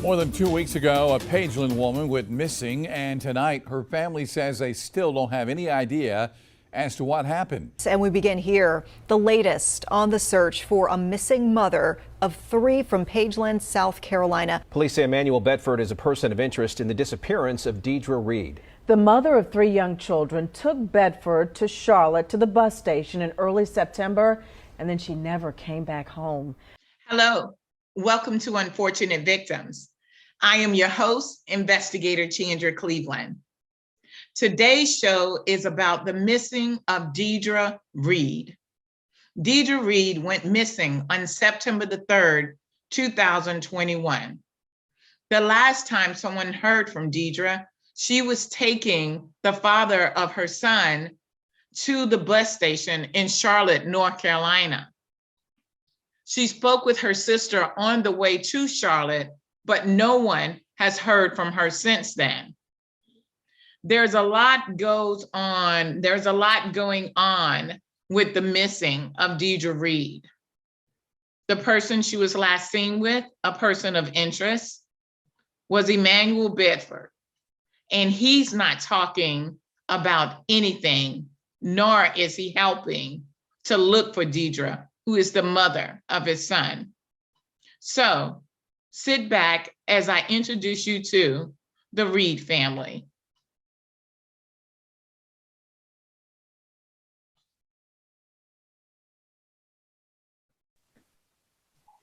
More than 2 weeks ago, a Pageland woman went missing, and tonight her family says they still don't have any idea as to what happened. And we begin here. The latest on the search for a missing mother of 3 from Pageland, South Carolina. Police say Emanuel Bedford is a person of interest in the disappearance of Deidre Reid. The mother of 3 young children took Bedford to Charlotte to the bus station in early September, and then she never came back home. Hello, welcome to Unfortunate Victims. I am your host, Investigator Chandra Cleveland. Today's show is about the missing of Deidre Reid. Deidre Reid went missing on September the 3rd, 2021. The last time someone heard from Deidre, she was taking the father of her son to the bus station in Charlotte, North Carolina. She spoke with her sister on the way to Charlotte, but no one has heard from her since then. There's a lot going on with the missing of Deidre Reid. The person she was last seen with, a person of interest, was Emanuel Bedford. And he's not talking about anything, nor is he helping to look for Deidre, who is the mother of his son. So sit back as I introduce you to the Reid family.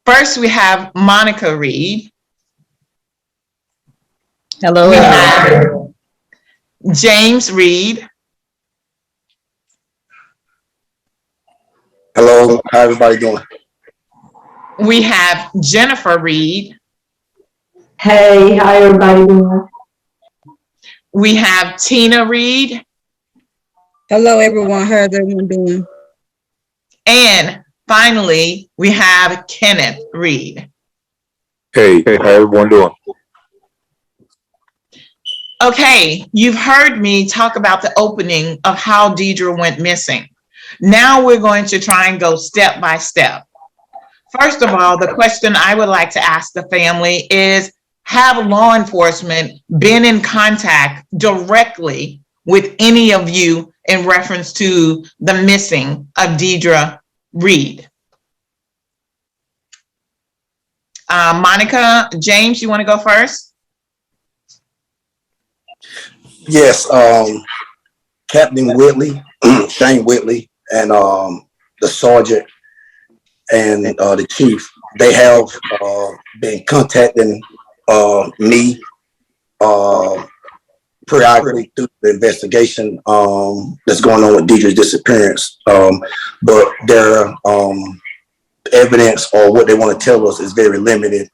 First, we have Monica Reid. Hello. We have James Reid. Hello, how everybody doing? We have Jennifer Reid. Hey, how everybody doing? We have Tina Reid. Hello, everyone. How's everyone doing? And finally, we have Kenneth Reid. Hey, how everyone doing? Okay, you've heard me talk about the opening of how Deidre went missing. Now we're going to try and go step by step. First of all, the question I would like to ask the family is, have law enforcement been in contact directly with any of you in reference to the missing of Deidre Reid? Monica, James, you want to go first? Yes, Captain Whitley, Shane Whitley, and the sergeant and the chief, they have been contacting me periodically through the investigation that's going on with Deidre's disappearance. But their evidence or what they want to tell us is very limited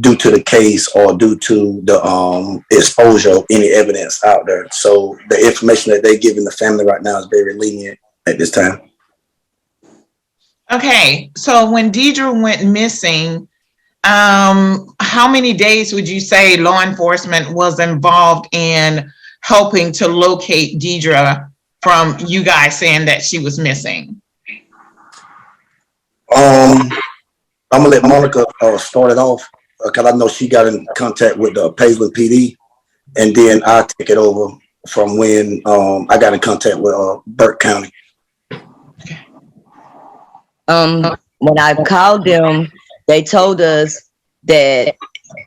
due to the case or due to the exposure of any evidence out there. So the information that they're giving the family right now is very lenient at this time. Okay, so when Deidre went missing, how many days would you say law enforcement was involved in helping to locate Deidre from you guys saying that she was missing? I'm gonna let Monica start it off because I know she got in contact with the Pageland PD, and then I'll take it over from when I got in contact with Burke County. When I called them, they told us that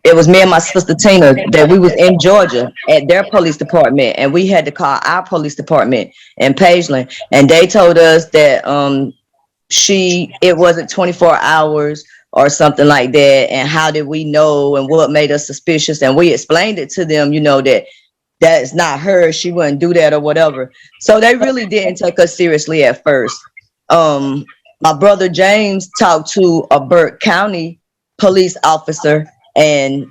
it was me and my sister Tina, that we was in Georgia at their police department, and we had to call our police department in Pageland, and they told us that it wasn't 24 hours or something like that, and how did we know and what made us suspicious, and we explained it to them, that is not her, she wouldn't do that or whatever. So they really didn't take us seriously at first. My brother James talked to a Burke County police officer, and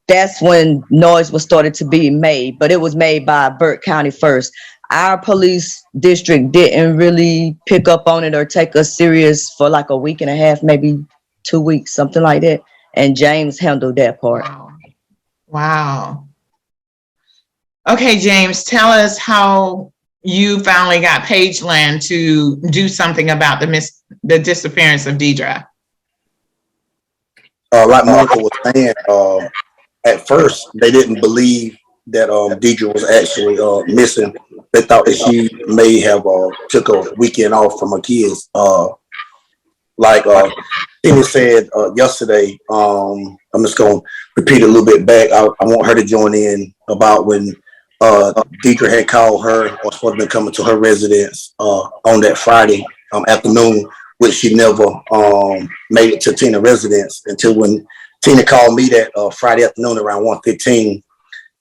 that's when noise was started to be made, but it was made by Burke County first. Our police district didn't really pick up on it or take us serious for like a week and a half, maybe 2 weeks, something like that. And James handled that part. Wow. Okay, James, tell us how you finally got Pageland to do something about the disappearance of Deidre. like Monica was saying, at first they didn't believe that Deidre was actually missing. They thought that she may have took a weekend off from her kids. Like Tina said yesterday, I'm just gonna repeat a little bit back. I want her to join in about when Deidre had called her or supposed to be coming to her residence on that Friday afternoon, which she never made it to Tina's residence until when Tina called me that Friday afternoon around 1:15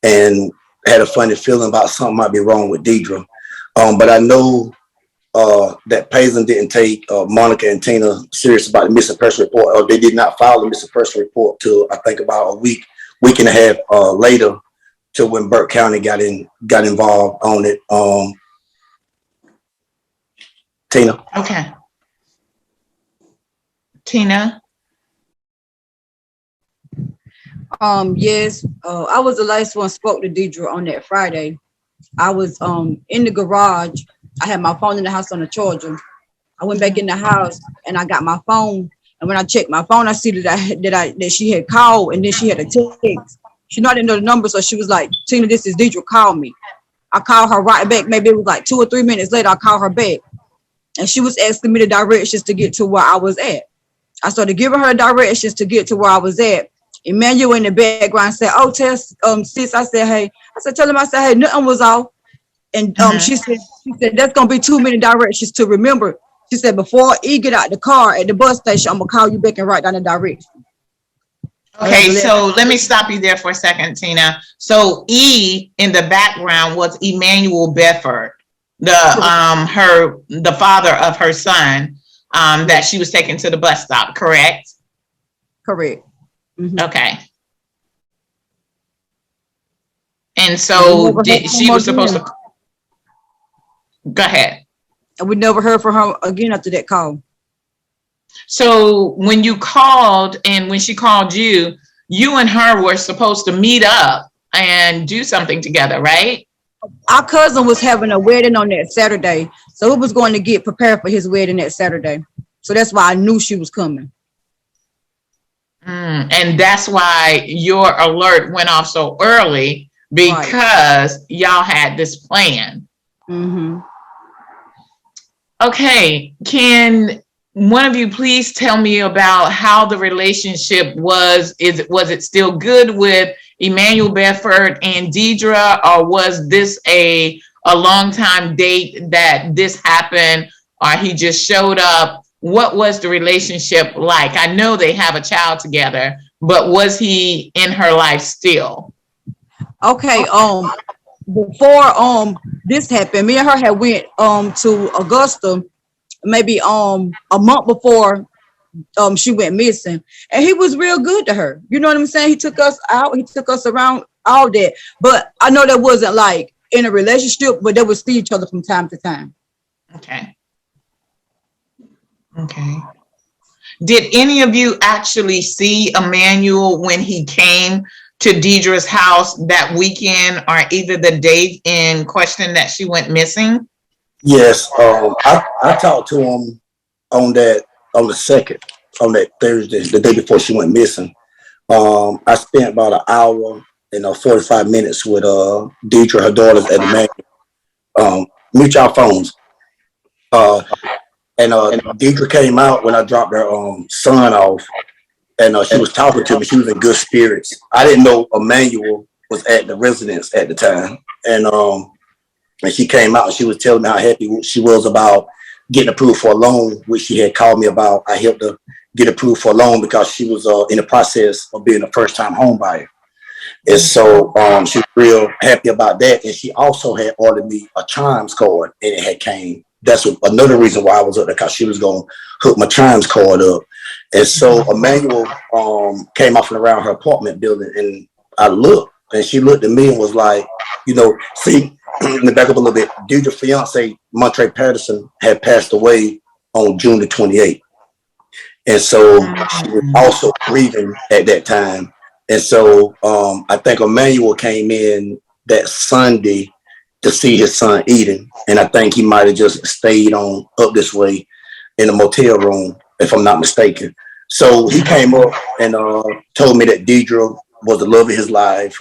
and had a funny feeling about something might be wrong with Deidre. But I know that Paisley didn't take Monica and Tina serious about the missing person report, or they did not file the missing person report till I think about a week and a half later, to when Burke County got involved on it. Tina. Okay. Tina. Yes, I was the last one spoke to Deidre on that Friday. I was in the garage. I had my phone in the house on the charger. I went back in the house and I got my phone. And when I checked my phone, I see that she had called, and then she had a text. She not didn't know the number, so she was like, "Tina, this is Deidre. Call me." I called her right back. Maybe it was like 2 or 3 minutes later. I called her back, and she was asking me the directions to get to where I was at. I started giving her directions to get to where I was at. Emanuel in the background said, "Oh, Tess, sis." I said, "Hey," I said, "Tell him," I said, "Hey, nothing was off." And she said, "That's gonna be too many directions to remember." She said, "Before E get out the car at the bus station, I'm gonna call you back and write down the directions." Okay, so let me stop you there for a second, Tina. So E in the background was Emanuel Bedford, the father of her son, that she was taken to the bus stop, correct? Correct. Mm-hmm. Okay. And so she was supposed to go ahead. And we never heard from her again after that call. So when you called and when she called you, you and her were supposed to meet up and do something together, right? Our cousin was having a wedding on that Saturday. So we was going to get prepared for his wedding that Saturday. So that's why I knew she was coming. And that's why your alert went off so early, because y'all had this plan. Mm-hmm. Okay, can one of you please tell me about how the relationship was? Was it still good with Emanuel Bedford and Deidre, or was this a long time date that this happened, or he just showed up? What was the relationship like? I know they have a child together, but was he in her life still? Okay, before this happened, me and her had went to Augusta maybe a month before she went missing, and he was real good to her. You know what I'm saying? He took us out, he took us around, all that. But I know that wasn't like in a relationship, but they would see each other from time to time. Okay. Okay. Did any of you actually see Emanuel when he came to Deidre's house that weekend, or either the date in question that she went missing? Yes, I talked to him on that on that Thursday, the day before she went missing. I spent about an hour and 45 minutes with Deidre, her daughters at the man. Mute y'all phones. And Deidre came out when I dropped her son off, and she was talking to me. She was in good spirits. I didn't know Emanuel was at the residence at the time, and she came out and she was telling me how happy she was about getting approved for a loan, which she had called me about. I helped her get approved for a loan because she was in the process of being a first-time home buyer. And so she was real happy about that. And she also had ordered me a Chimes card, and it had came. That's another reason why I was up there, because she was going to hook my Chimes card up. And so Emanuel came off and around her apartment building, and I looked, and she looked at me and was like, see, let me back up a little bit. Deidre's fiance, Montre Patterson, had passed away on June the 28th. And so she was also grieving at that time. And so I think Emanuel came in that Sunday to see his son Eden. And I think he might have just stayed on up this way in a motel room, if I'm not mistaken. So he came up and told me that Deidre was the love of his life,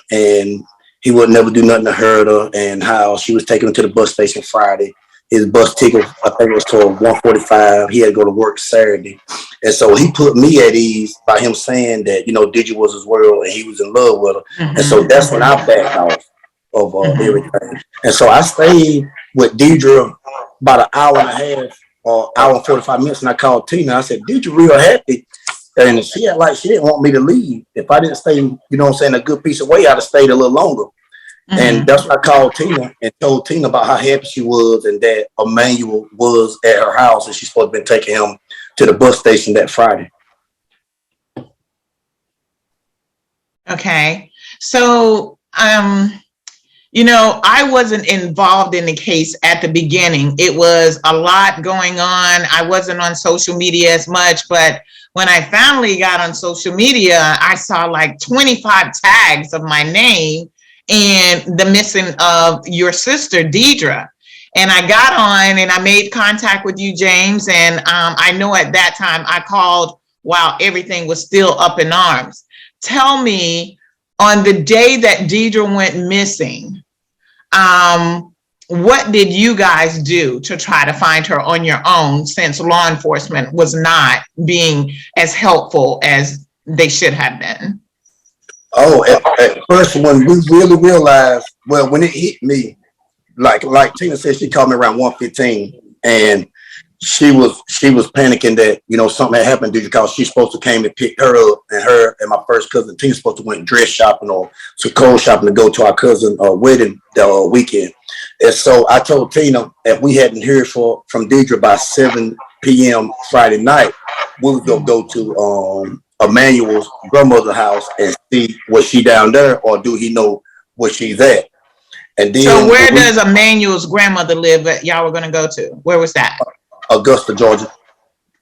and he would never do nothing to hurt her, and how she was taking him to the bus station Friday. His bus ticket, I think it was till 1:45. He had to go to work Saturday. And so he put me at ease by him saying that, Deidre was his world and he was in love with her. And so that's when I backed off of everything. And so I stayed with Deidre about an hour and a half or hour and 45 minutes. And I called Tina. I said, Deidre real happy. And she had like, she didn't want me to leave. If I didn't stay, a good piece of way, I'd have stayed a little longer. And that's when I called Tina and told Tina about how happy she was and that Emanuel was at her house and she's supposed to be taking him to the bus station that Friday. Okay. So, I wasn't involved in the case at the beginning. It was a lot going on. I wasn't on social media as much, but when I finally got on social media, I saw like 25 tags of my name and the missing of your sister, Deidre. And I got on and I made contact with you, James. And I know at that time I called while everything was still up in arms. Tell me, on the day that Deidre went missing, what did you guys do to try to find her on your own, since law enforcement was not being as helpful as they should have been? Oh, at first, when we really realized, when it hit me, like Tina said, she called me around 1:15, and she was panicking that something had happened because she's supposed to came to pick her up, and her and my first cousin Tina supposed to went dress shopping or some clothes shopping to go to our cousin wedding the weekend. And so I told Tina if we hadn't heard from Deidre by 7 p.m. Friday night, we would go to Emanuel's grandmother's house and see was she down there or do he know where she's at. And then, so where does Emanuel's grandmother live that y'all were going to go to? Where was that? Augusta, Georgia.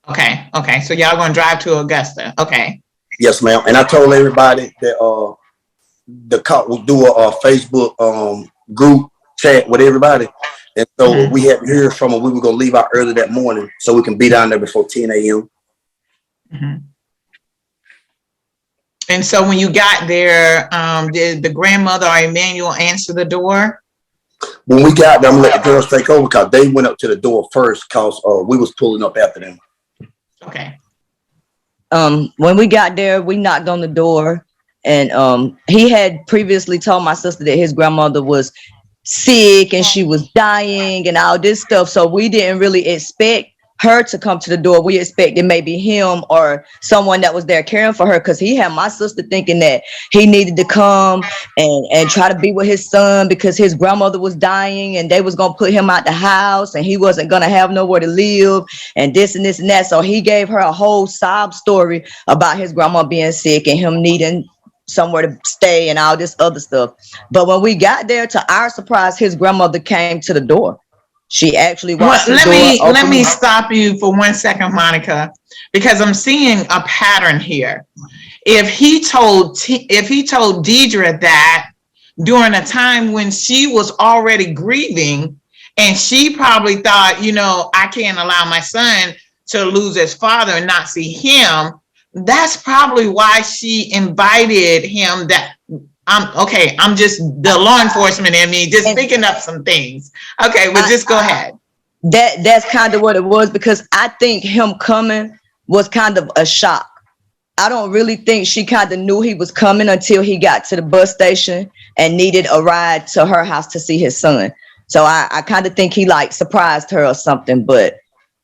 Okay. So y'all going to drive to Augusta. Okay. Yes, ma'am. And I told everybody that the cop will do a Facebook group chat with everybody. And so we hadn't heard from her. We were going to leave out early that morning so we can be down there before 10 a.m. And so when you got there, did the grandmother or Emanuel answer the door? When we got there, I'm gonna let the girls take over because they went up to the door first because we was pulling up after them. Okay. When we got there, we knocked on the door, and he had previously told my sister that his grandmother was sick and she was dying and all this stuff. So we didn't really expect her to come to the door. We expected maybe him or someone that was there caring for her, because he had my sister thinking that he needed to come and try to be with his son because his grandmother was dying and they was going to put him out the house and he wasn't going to have nowhere to live and this and this and that. So he gave her a whole sob story about his grandma being sick and him needing somewhere to stay and all this other stuff. But when we got there, to our surprise, his grandmother came to the door. She actually walked to the door. Let me stop you for 1 second, Monica, because I'm seeing a pattern here. If he told Deidre that during a time when she was already grieving, and she probably thought, I can't allow my son to lose his father and not see him, that's probably why she invited him. That I'm just the law enforcement in me, just picking up some things. Okay, but just go ahead. That's kind of what it was, because I think him coming was kind of a shock. I don't really think she kind of knew he was coming until he got to the bus station and needed a ride to her house to see his son. So I kind of think he like surprised her or something. But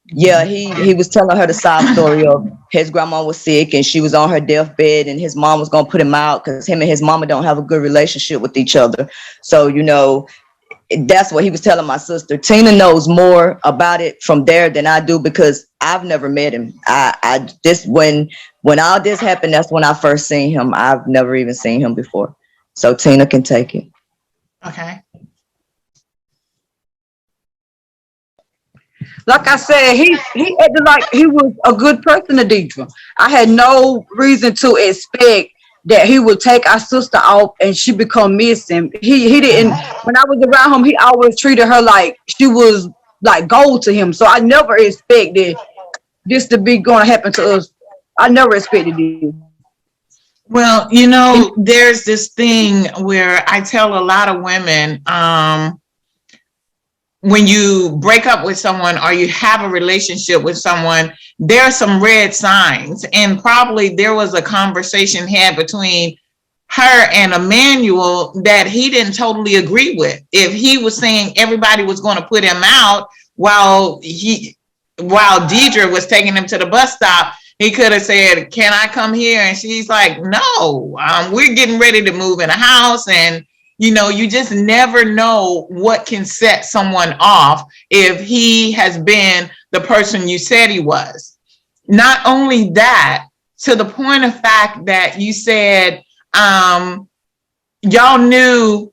yeah, he was telling her the side story of his grandma was sick and she was on her deathbed and his mom was going to put him out because him and his mama don't have a good relationship with each other. So, that's what he was telling my sister. Tina knows more about it from there than I do because I've never met him. When all this happened, that's when I first seen him. I've never even seen him before. So Tina can take it. Okay. Like I said, he acted like he was a good person to Deidre. I had no reason to expect that he would take our sister off and she become missing. He didn't. When I was around him, he always treated her like she was like gold to him. So I never expected this to be going to happen to us I never expected it. Well, there's this thing where I tell a lot of women, when you break up with someone or you have a relationship with someone, there are some red signs. And probably there was a conversation had between her and Emanuel that he didn't totally agree with. If he was saying everybody was going to put him out while Deidre was taking him to the bus stop, he could have said, "Can I come here?" And she's like, "No, we're getting ready to move in a house." And you just never know what can set someone off if he has been the person you said he was. Not only that, to the point of fact that you said y'all knew,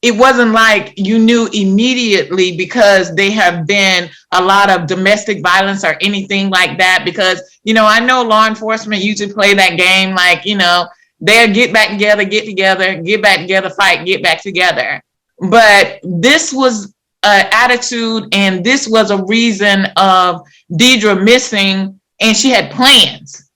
it wasn't like you knew immediately because they have been a lot of domestic violence or anything like that. Because, I know law enforcement usually play that game like, they'll get back together, get back together, fight, get back together. But this was an attitude, and this was a reason of Deidre missing, and she had plans.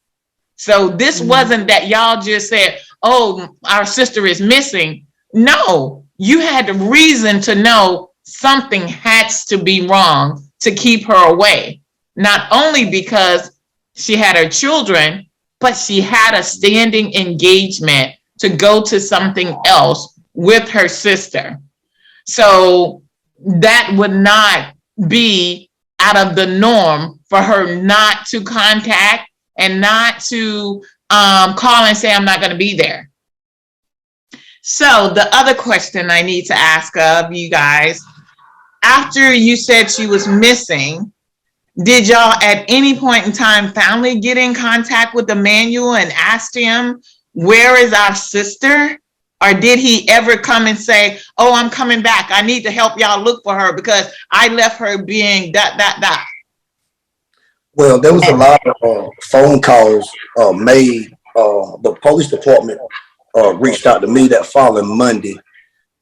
So this wasn't that y'all just said, "Oh, our sister is missing." No, you had the reason to know something has to be wrong to keep her away. Not only because she had her children, but she had a standing engagement to go to something else with her sister. So that would not be out of the norm for her not to contact and not to call and say, "I'm not going to be there." So the other question I need to ask of you guys, after you said she was missing, did y'all at any point in time finally get in contact with Emanuel and asked him, "Where is our sister?" Or did he ever come and say, "Oh, I'm coming back. I need to help y'all look for her because I left her being ... Well, there was a lot of phone calls made. The police department reached out to me that following Monday.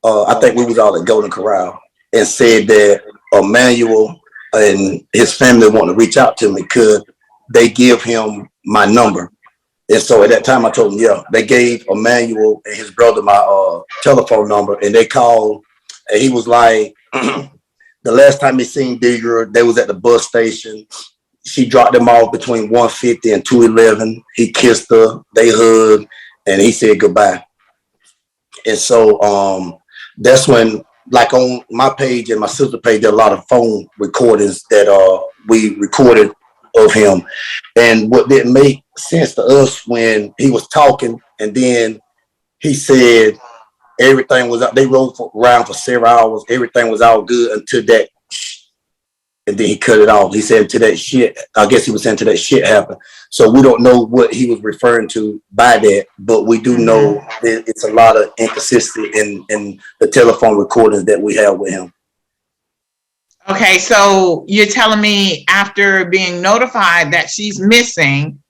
I think we was all at Golden Corral, and said that Emanuel and his family want to reach out to me. Could they give him my number? And so at that time I told him, yeah. They gave Emanuel and his brother my telephone number, and they called, and he was like, the last time he seen Deidre, they was at the bus station. She dropped them off between 150 and 211. He kissed her, they hugged, and he said goodbye. And so that's when, like on my page and my sister page, there are a lot of phone recordings that we recorded of him. And what didn't make sense to us when he was talking, and then he said everything was up. They rode around for several hours. Everything was all good until that. And then he cut it off. He said until that shit, I guess he was saying until that shit happened. So we don't know what he was referring to by that, but we do know that it's a lot of inconsistency in the telephone recordings that we have with him. Okay, so you're telling me after being notified that she's missing,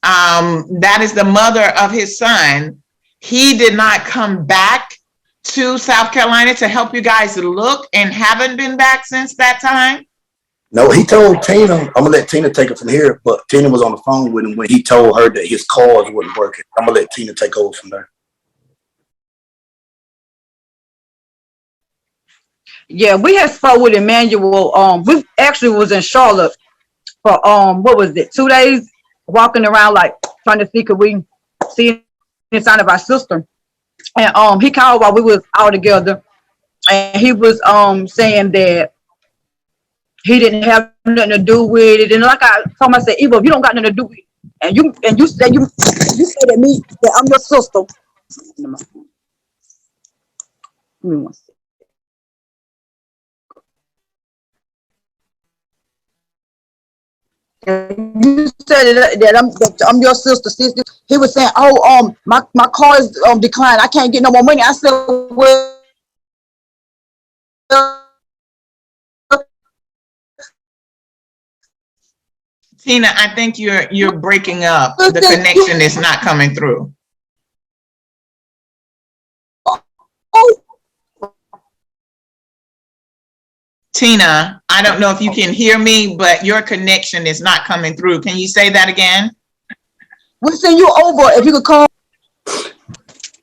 that is the mother of his son, he did not come back to South Carolina to help you guys look, and haven't been back since that time? No, he told Tina, I'm gonna let Tina take it from here, but Tina was on the phone with him when he told her that his cars wasn't working. I'm gonna let Tina take over from there. Yeah, we had spoke with Emanuel. We actually was in Charlotte for what was it, 2 days, walking around like trying to see could we see any sign of our sister. And he called while we was all together, and he was saying that he didn't have nothing to do with it. And like I told him, I said, "Eva, if you don't got nothing to do with it, and you said to me that I'm your sister." Give me one second. You said that I'm your sister. He was saying, "Oh, my car is declined. I can't get no more money." I said, "Well, Tina, I think you're breaking up. The connection is not coming through. Tina, I don't know if you can hear me, but your connection is not coming through. Can you say that again? We'll send you over if you could call.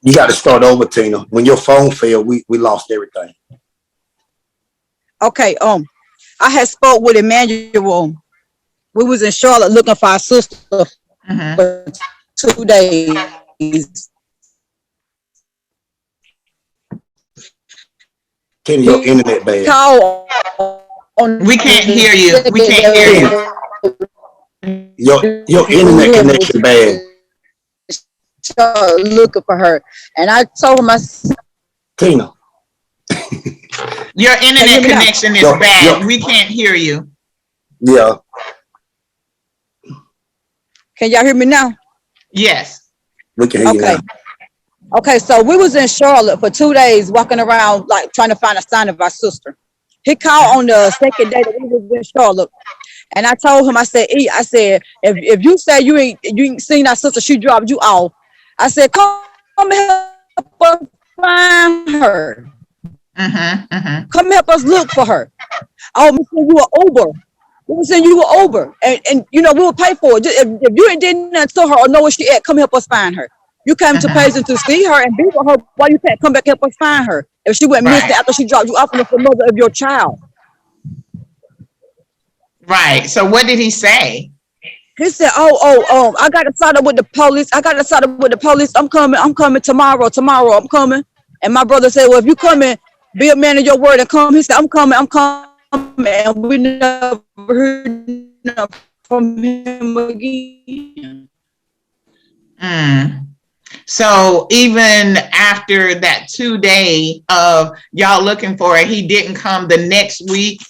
You got to start over, Tina. When your phone failed, we lost everything. Okay, I had spoke with Emanuel. We was in Charlotte looking for our sister for 2 days. Tina, your internet bad. We can't hear you. We can't hear you. Your internet connection bad. Looking for her, and I told him, Tina. Your internet connection is bad. We can't hear you. Yeah. Can y'all hear me now? Yes. We can hear you now. Okay, so we was in Charlotte for 2 days walking around like trying to find a sign of our sister. He called on the second day that we was in Charlotte. And I told him, I said, if you say you ain't seen our sister, she dropped you off. I said, come help us find her. Come help us look for her. Oh, we send you an Uber. We will send you an Uber, and we will pay for it. If you ain't did nothing to her or know where she at, come help us find her. You came to Payson to see her and be with her. Why you can't come back help us find her? If she went missing after she dropped you off, and it's the mother of your child. Right. So what did he say? He said, I got to sign up with the police. I'm coming tomorrow. I'm coming. And my brother said, well, if you coming, be a man of your word and come. He said, I'm coming. And we never heard from him again. So even after that 2 day of y'all looking for it, he didn't come the next week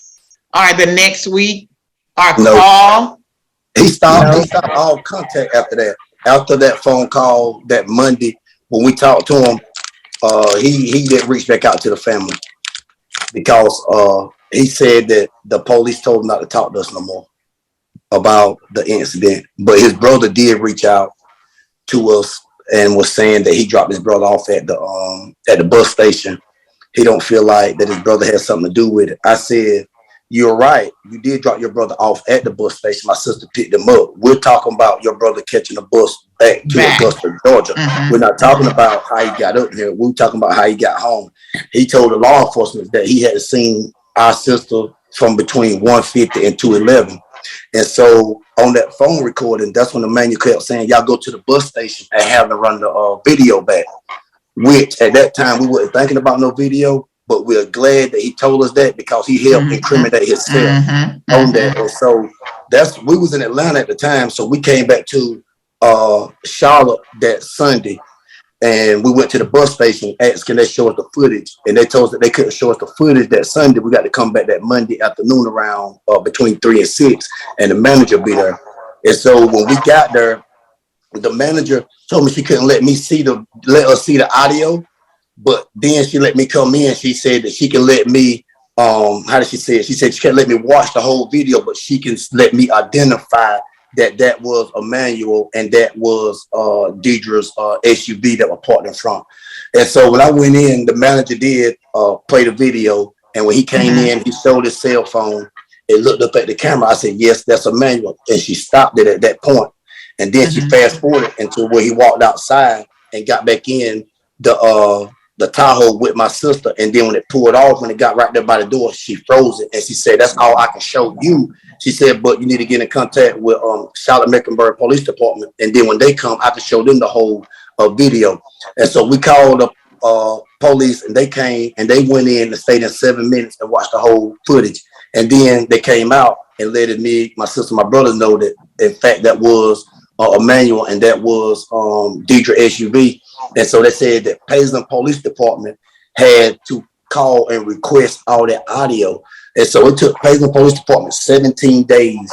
or call? He stopped all contact after that. After that phone call that Monday, when we talked to him, he didn't reach back out to the family because he said that the police told him not to talk to us no more about the incident. But his brother did reach out to us and was saying that he dropped his brother off at the bus station. He don't feel like that his brother has something to do with it. I said, you're right. You did drop your brother off at the bus station. My sister picked him up. We're talking about your brother catching a bus back to Augusta, Georgia. We're not talking about how he got up here. We're talking about how he got home. He told the law enforcement that he had seen our sister from between 1:50 and 2:11. And so on that phone recording, that's when Emanuel kept saying, y'all go to the bus station and have them run the video back, which at that time we weren't thinking about no video. But we're glad that he told us that because he helped incriminate himself on that. And so we was in Atlanta at the time. So we came back to Charlotte that Sunday and we went to the bus station asking they show us the footage. And they told us that they couldn't show us the footage that Sunday. We got to come back that Monday afternoon around between 3 and 6 and the manager be there. And so when we got there, the manager told me she couldn't let us see the audio. But then she let me come in. She said that she can let me, how did she say it? She said she can't let me watch the whole video, but she can let me identify that was Emanuel and that was Deidre's SUV that was parked in front. And so when I went in, the manager did play the video. And when he came in, he showed his cell phone and looked up at the camera. I said, yes, that's Emanuel. And she stopped it at that point. And then she fast forwarded into where he walked outside and got back in the Tahoe with my sister, and then when it pulled off, when it got right there by the door, she froze it, and she said, "That's all I can show you." She said, "But you need to get in contact with Charlotte Mecklenburg Police Department, and then when they come, I can show them the whole video." And so we called the police, and they came, and they went in and stayed in 7 minutes and watched the whole footage, and then they came out and let me, my sister, my brother know that in fact that was Emanuel and that was Deidre SUV. And so they said that Payson Police Department had to call and request all that audio. And so it took Payson Police Department 17 days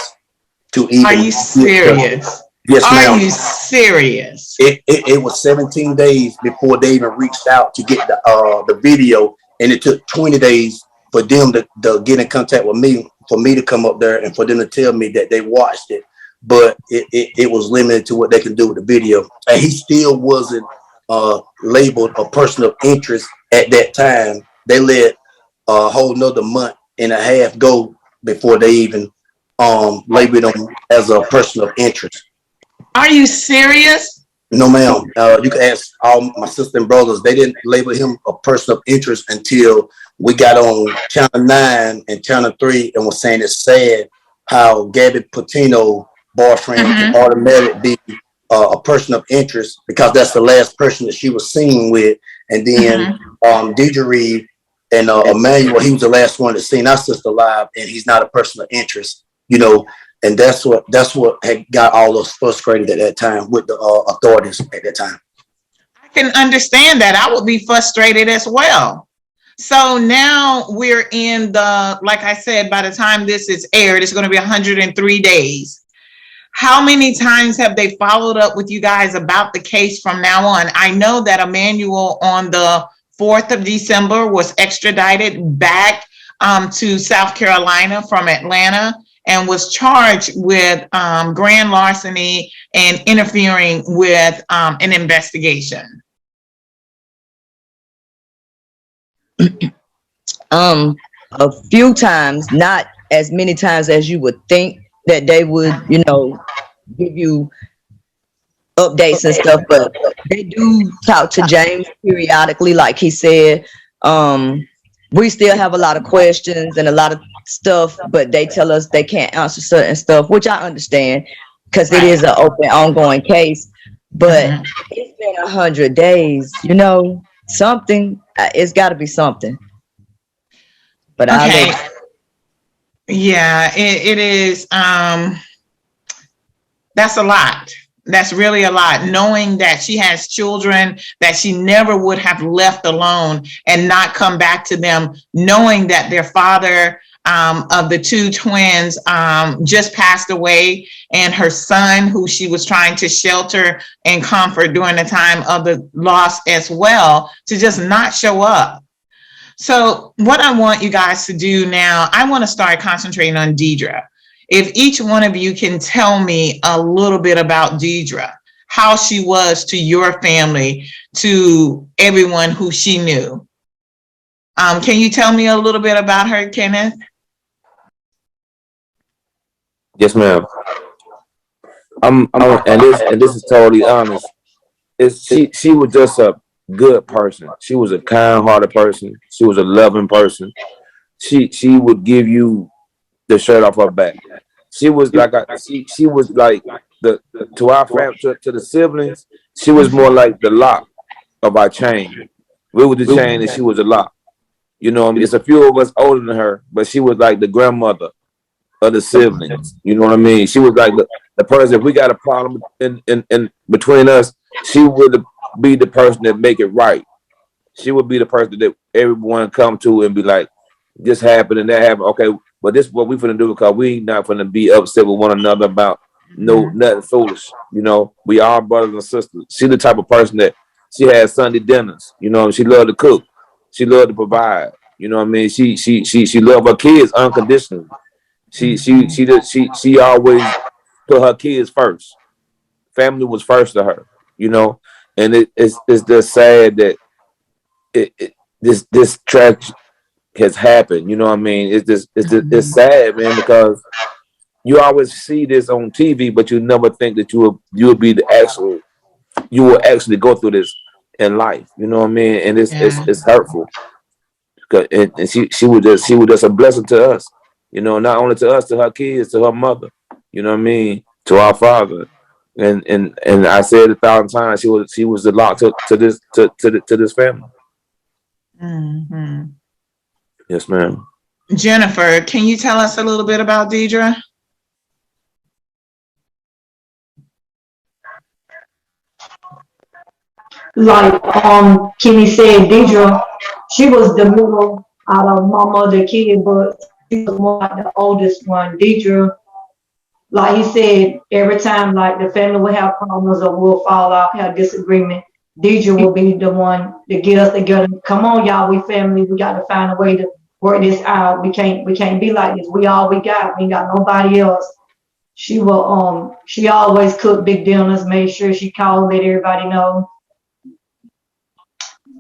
to even. Are you serious? Yes, ma'am. Are you serious? It was 17 days before they even reached out to get the video. And it took 20 days for them to get in contact with me, for me to come up there and for them to tell me that they watched it. But it was limited to what they can do with the video. And he still wasn't labeled a person of interest at that time. They let a whole nother month and a half go before they even labeled him as a person of interest. Are you serious? No, ma'am. You can ask all my sister and brothers. They didn't label him a person of interest until we got on Channel 9 and Channel 3 and was saying it's sad how Gabby Patino boyfriend can automatically be a person of interest because that's the last person that she was seen with. And then Deidre Reid and Emanuel, he was the last one to seen our sister live, and he's not a person of interest, you know. And that's what had got all us frustrated at that time with the authorities at that time. I can understand that. I would be frustrated as well. So now we're in the, like I said, by the time this is aired, it's going to be 103 days. How many times have they followed up with you guys about the case from now on? I know that Emanuel on the 4th of December was extradited back to South Carolina from Atlanta and was charged with grand larceny and interfering with an investigation. A few times, not as many times as you would think that they would, you know, give you updates and stuff, but they do talk to James periodically, like he said. We still have a lot of questions and a lot of stuff, but they tell us they can't answer certain stuff, which I understand because it is an open, ongoing case. But it's been 100 days, you know, something. It's got to be something. But okay, yeah, it is. That's a lot. That's really a lot, knowing that she has children that she never would have left alone and not come back to them, knowing that their father of the two twins just passed away, and her son, who she was trying to shelter and comfort during the time of the loss as well, to just not show up. So what I want you guys to do now, I want to start concentrating on Deidre. If each one of you can tell me a little bit about Deidre, how she was to your family, to everyone who she knew. Can you tell me a little bit about her, Kenneth? Yes, ma'am. And this is totally honest. She was just a good person. She was a kind-hearted person. She was a loving person. She would give you the shirt off her back. She was like she was like the to our family, to the siblings. She was more like the lock of our chain. We were the chain and she was the lock. You know, it's a few of us older than her, but she was like the grandmother of the siblings. You know what I mean? She was like the person. If we got a problem in between us, she would be the person that make it right. She would be the person that everyone come to and be like, this happened and that happened. Okay, but this is what we finna do because we not finna be upset with one another about nothing foolish. You know, we all brothers and sisters. She the type of person that she had Sunday dinners. You know, she loved to cook. She loved to provide. You know what I mean? She loved her kids unconditionally. She always put her kids first. Family was first to her. You know, and it's just sad that this tragedy has happened. You know what I mean? It's sad, man, because you always see this on TV, but you never think that you will be you will actually go through this in life. You know what I mean? And it's hurtful. And she was just a blessing to us. You know, not only to us, to her kids, to her mother. You know what I mean? To our father. And I said 1,000 times, she was the lock to this family. Mm-hmm. Yes, ma'am. Jennifer, can you tell us a little bit about Deidre? Like Kenny said, Deidre, she was the middle out of my mother kid, but she was more like the oldest one. Deidre, like he said, every time like the family would have problems or we'll fall off, have disagreement, Deidre will be the one to get us together. Come on, y'all, we family. We got to find a way to work this out. We can't be like this. We all we got. We ain't got nobody else. She will she always cooked big dinners, made sure she called, let everybody know.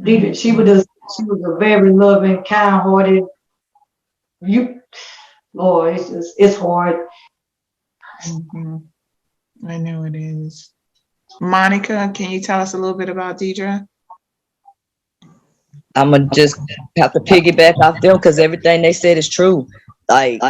Deidre, she was a very loving, kind-hearted. Lord, it's hard. Mm-hmm. I know it is. Monica, can you tell us a little bit about Deidre? I'm gonna just have to piggyback off them because everything they said is true. Like,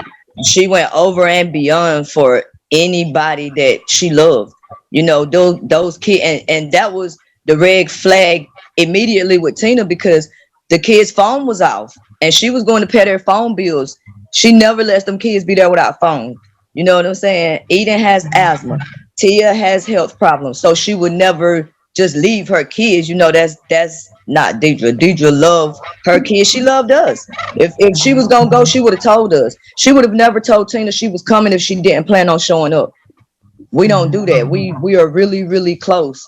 she went over and beyond for anybody that she loved. You know, those kids, and that was the red flag immediately with Tina because the kid's phone was off and she was going to pay their phone bills. She never lets them kids be there without phone. You know what I'm saying? Eden has asthma. Tia has health problems, so she would never just leave her kids. You know, that's not Deidre. Deidre loved her kids. She loved us. If she was gonna go, she would have told us. She would have never told Tina she was coming if she didn't plan on showing up. We don't do that. We are really, really close.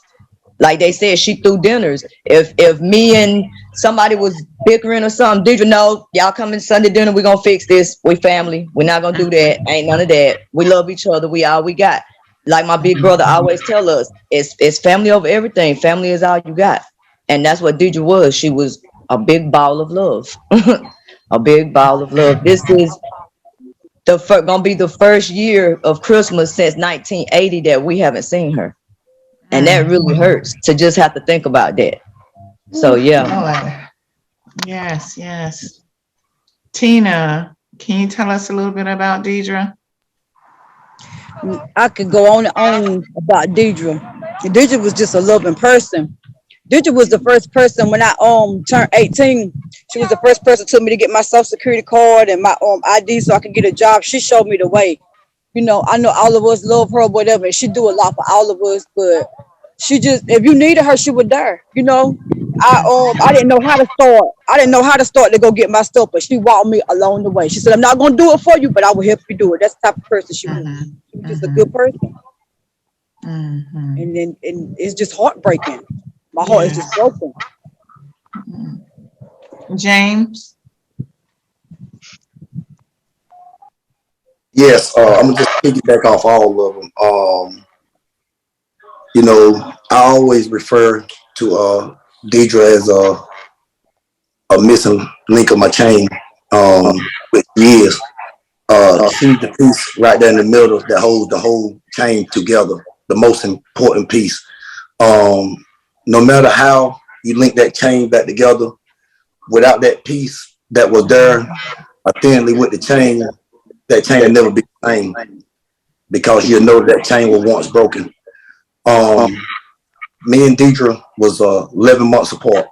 Like they said, she threw dinners. If me and somebody was bickering or something, Deidre, no, y'all coming Sunday dinner, we gonna fix this. We family. We're not gonna do that. Ain't none of that. We love each other. We all we got. Like my big brother always tell us, it's family over everything. Family is all you got. And that's what Deidre was. She was a big ball of love. A big ball of love. This is gonna be the first year of Christmas since 1980 that we haven't seen her. And that really hurts to just have to think about that. So yeah. Yes, yes. Tina, can you tell us a little bit about Deidre? I could go on and on about Deidre. Deidre was just a loving person. Deidre was the first person when I turned 18. She was the first person took me to get my social security card and my ID so I could get a job. She showed me the way. You know, I know all of us love her, whatever, and she do a lot for all of us, but she just, if you needed her, she was there. You know, I didn't know how to start. I didn't know how to start to go get my stuff, but she walked me along the way. She said, "I'm not gonna do it for you, but I will help you do it." That's the type of person she was. She was just a good person. And it's just heartbreaking. My heart is just broken. James? Yes, I'm gonna just piggyback off all of them. You know, I always refer to Deidre as a missing link of my chain, which she is. She's the piece right there in the middle that holds the whole chain together, the most important piece. No matter how you link that chain back together, without that piece that was there, thinly with the chain, that chain will never be the same because you know that chain was once broken. Me and Deidre was 11 months apart.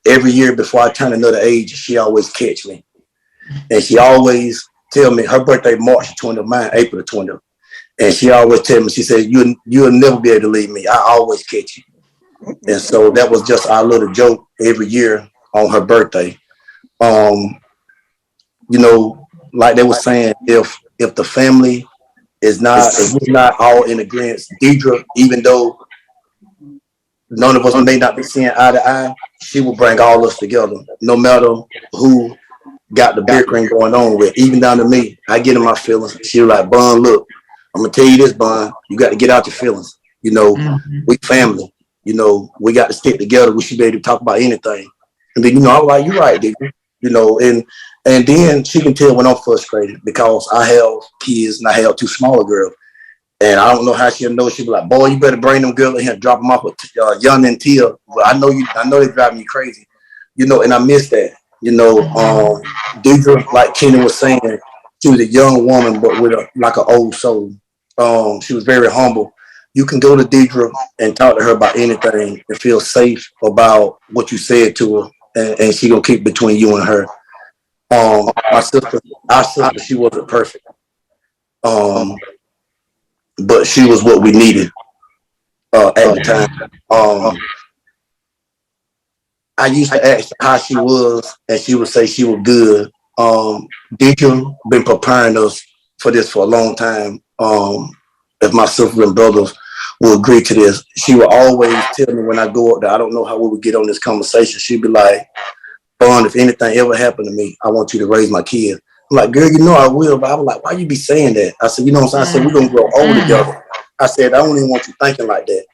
Every year before I turned another age, she always catch me. And she always tell me her birthday March 20th, mine April 20th. And she always tell me, she said, you'll never be able to leave me. I always catch you. And so that was just our little joke every year on her birthday. You know, like they were saying, if the family is not, if we're not all in agreement, Deidre, even though none of us may not be seeing eye to eye, she will bring all us together, no matter who got the bickering going on with. Even down to me, I get in my feelings. She was like, "Bun, look, I'm gonna tell you this, Bun. You got to get out your feelings. You know, we family. You know, we got to stick together. We should be able to talk about anything." And then, you know, I'm like, "You're right, Deidre." You know, and then she can tell when I'm frustrated because I have kids and I have two smaller girls. And I don't know how she'll know. She'll be like, "Boy, you better bring them girls in here and drop them off with Young and Tia." Well, I know they're driving you crazy. You know, and I miss that. You know, Deidre, like Kenny was saying, she was a young woman, but with like an old soul. She was very humble. You can go to Deidre and talk to her about anything and feel safe about what you said to her, and she gonna keep between you and her. Our sister, she wasn't perfect. But she was what we needed at the time. I used to ask how she was, and she would say she was good. Deidre been preparing us for this for a long time. If my sister and brothers will agree to this, she would always tell me when I go up there, I don't know how we would get on this conversation. She'd be like, "Bun, if anything ever happened to me, I want you to raise my kid." I'm like, "Girl, you know I will." But I was like, "Why you be saying that?" I said, "You know what I'm saying?" I said, "We're going to grow old together." I said, "I don't even want you thinking like that."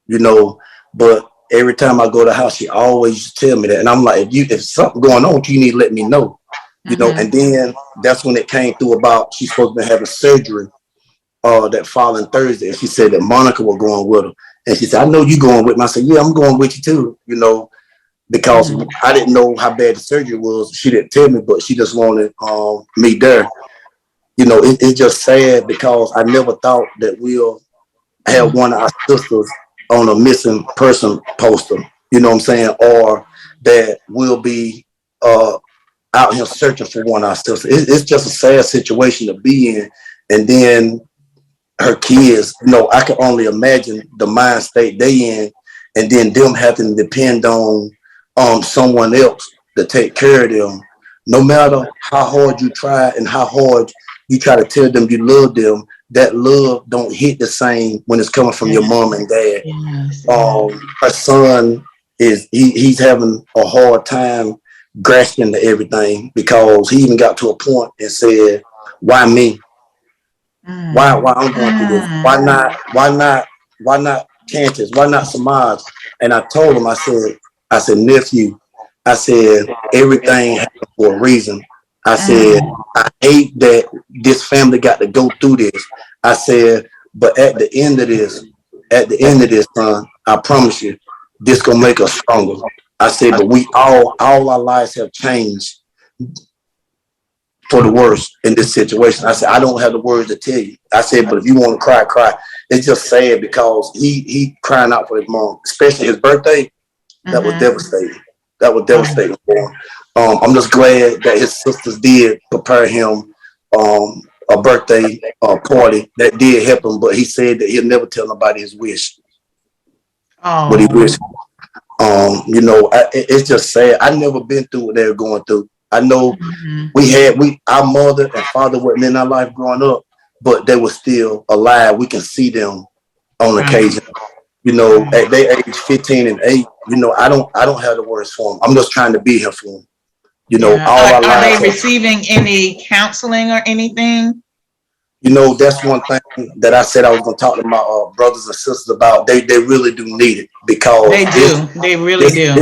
You know, but every time I go to the house, she always tell me that. And I'm like, if something going on, you need to let me know. You know, and then that's when it came through about she's supposed to be having surgery that following Thursday. And she said that Monica was going with her. And she said, I know you going with me. I said, yeah, I'm going with you too, you know, because I didn't know how bad the surgery was. She didn't tell me, but she just wanted me there. You know, it's just sad because I never thought that we'll have one of our sisters on a missing person poster, you know what I'm saying? Or that we'll be out here searching for one of our sisters. It's just a sad situation to be in. And then her kids, you know, I can only imagine the mind state they in, and then them having to depend on someone else to take care of them. No matter how hard you try and how hard you try to tell them you love them, that love don't hit the same when it's coming from your mom and dad. Her son he's having a hard time grasping to everything, because he even got to a point and said, why me? Why I'm going through this? Why not Candace? Why not Samaj? And I told him, I said, nephew, I said, everything happened for a reason. I said, I hate that this family got to go through this. I said, but at the end of this, son, I promise you, this gonna make us stronger. I said, but we all our lives have changed for the worse in this situation. I said, I don't have the words to tell you. I said, but if you want to cry, cry. It's just sad because he crying out for his mom, especially his birthday. That was devastating. That was devastating for him. I'm just glad that his sisters did prepare him a birthday party that did help him, but he said that he'll never tell nobody his wish. What he wished. You know, it's just sad. I never been through what they were going through. I know our mother and father weren't in our life growing up, but they were still alive. We can see them on occasion. You know, at their age 15 and 8, you know, I don't have the words for them. I'm just trying to be here for them. You know, all our lives. Are they receiving any counseling or anything? You know, that's one thing that I said I was going to talk to my brothers and sisters about. They really do need it, because they do. They really do.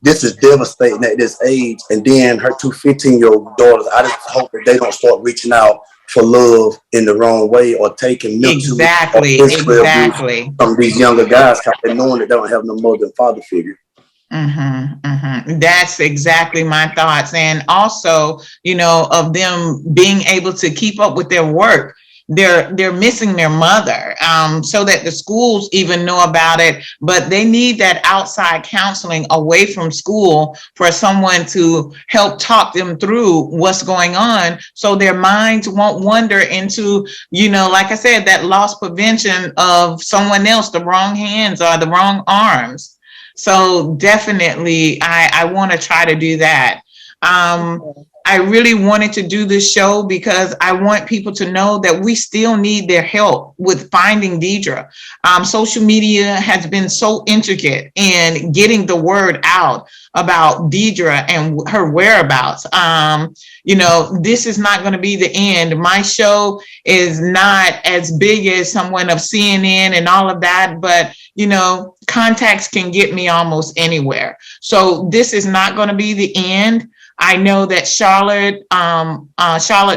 This is devastating at this age. And then her 2 15-year-old daughters, I just hope that they don't start reaching out for love in the wrong way or taking mental abuse from these younger guys, because they're knowing that they don't have no mother and father figure. That's exactly my thoughts. And also, you know, of them being able to keep up with their work. They're missing their mother, so that the schools even know about it, but they need that outside counseling away from school for someone to help talk them through what's going on, so their minds won't wander into, you know, like I said, that loss prevention of someone else, the wrong hands or the wrong arms. So definitely, I want to try to do that. I really wanted to do this show because I want people to know that we still need their help with finding Deidre. Social media has been so intricate in getting the word out about Deidre and her whereabouts. You know, this is not going to be the end. My show is not as big as someone of CNN and all of that, but you know, contacts can get me almost anywhere. So this is not going to be the end. I know that Charlotte,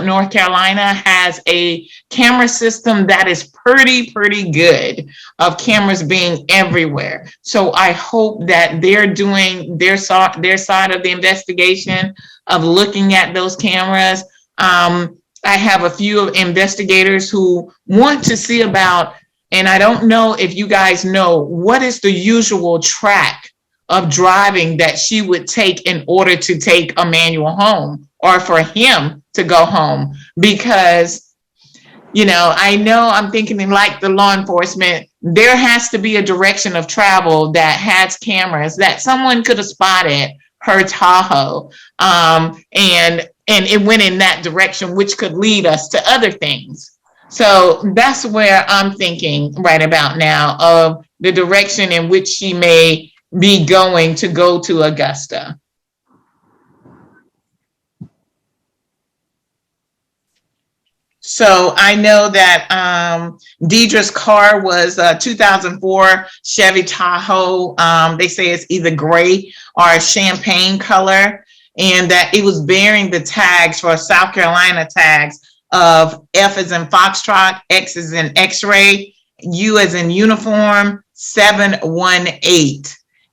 North Carolina has a camera system that is pretty good, of cameras being everywhere. So I hope that they're doing their side of the investigation of looking at those cameras. I have a few investigators who want to see about, and I don't know if you guys know, what is the usual track of driving that she would take in order to take Emanuel home, or for him to go home. Because, you know I'm thinking like the law enforcement, there has to be a direction of travel that has cameras that someone could have spotted her Tahoe, and it went in that direction, which could lead us to other things. So that's where I'm thinking right about now, of the direction in which she may be going to go to Augusta. So I know that Deidre's car was a 2004 Chevy Tahoe. They say it's either gray or champagne color, and that it was bearing the tags for South Carolina tags of F as in Foxtrot, X as in X-ray, U as in uniform, 718,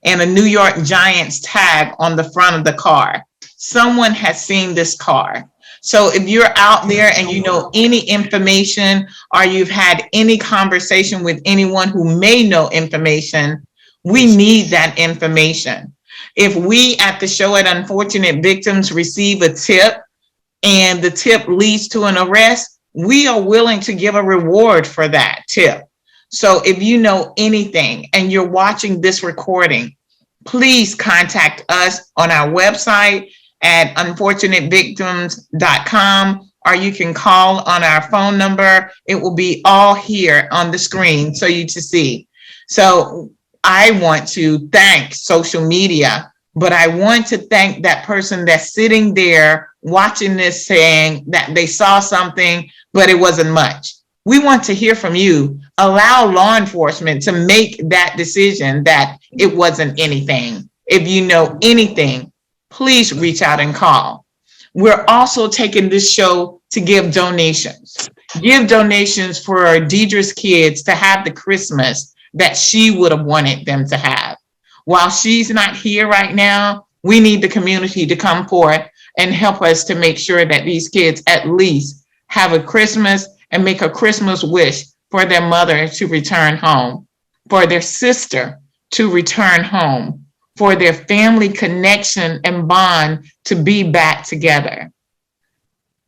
and a New York Giants tag on the front of the car. Someone has seen this car. So if you're out there and you know any information, or you've had any conversation with anyone who may know information, we need that information. If we at the show at Unfortunate Victims receive a tip and the tip leads to an arrest, we are willing to give a reward for that tip. So if you know anything and you're watching this recording, please contact us on our website at unfortunatevictims.com, or you can call on our phone number. It will be all here on the screen so you to see. So I want to thank social media, but I want to thank that person that's sitting there watching this saying that they saw something, but it wasn't much. We want to hear from you. Allow law enforcement to make that decision that it wasn't anything. If you know anything, please reach out and call. We're also taking this show to give donations. Give donations for Deidre's kids to have the Christmas that she would have wanted them to have. While she's not here right now, we need the community to come forth and help us to make sure that these kids at least have a Christmas and make a Christmas wish for their mother to return home, for their sister to return home, for their family connection and bond to be back together.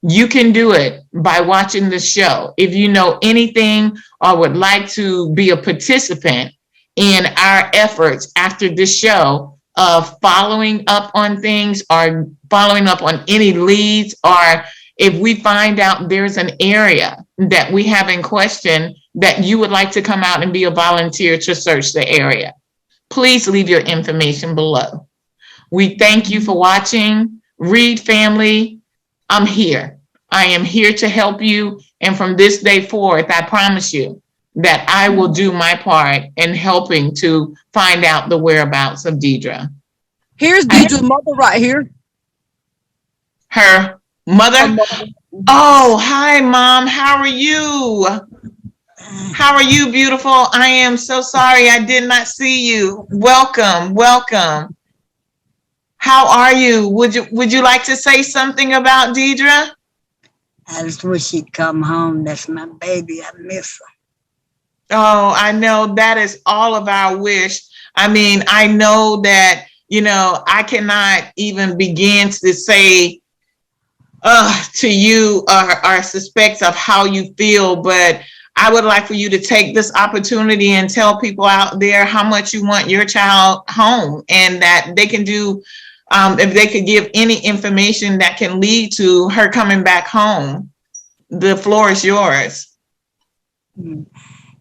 You can do it by watching the show. If you know anything or would like to be a participant in our efforts after this show of following up on things or following up on any leads, or if we find out there's an area that we have in question that you would like to come out and be a volunteer to search the area, please leave your information below. We thank you for watching. Reid family, I'm here. I am here to help you. And from this day forth, I promise you that I will do my part in helping to find out the whereabouts of Deidre. Here's Deidre's mother right here. Her mother? Oh, hi, Mom. How are you? How are you, beautiful? I am so sorry I did not see you. Welcome, welcome. How are you? Would you like to say something about Deidre? I just wish she'd come home. That's my baby. I miss her. Oh, I know that is all of our wish. I mean, I know that, you know, I cannot even begin to say to you or suspect of how you feel, but I would like for you to take this opportunity and tell people out there how much you want your child home, and that they can do, if they could give any information that can lead to her coming back home. The floor is yours.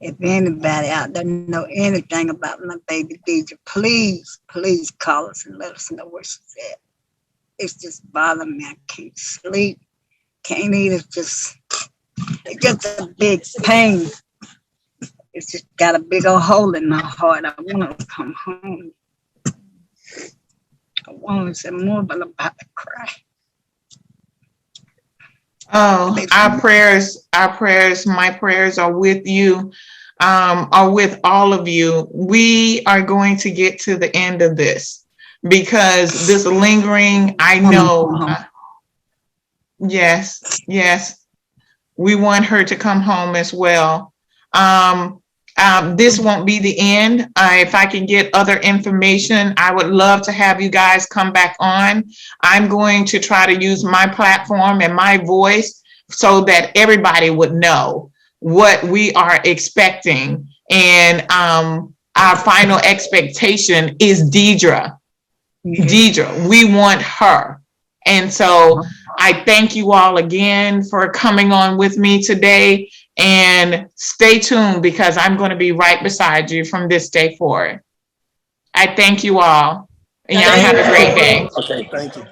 If anybody out there know anything about my baby Deidre, please, please call us and let us know where she's at. It's just bothering me. I can't sleep, can't eat. It's just a big pain. It's just got a big old hole in my heart. I want her to come home. I want to say more, but I'm about to cry. Oh, our prayers, my prayers are with you, are with all of you. We are going to get to the end of this because this lingering, I know, yes, we want her to come home as well. This won't be the end. If I can get other information, I would love to have you guys come back on. I'm going to try to use my platform and my voice so that everybody would know what we are expecting. And our final expectation is Deidre. Deidre, we want her. And so I thank you all again for coming on with me today. And stay tuned because I'm going to be right beside you from this day forward. I thank you all. And y'all have a great day. Okay, thank you.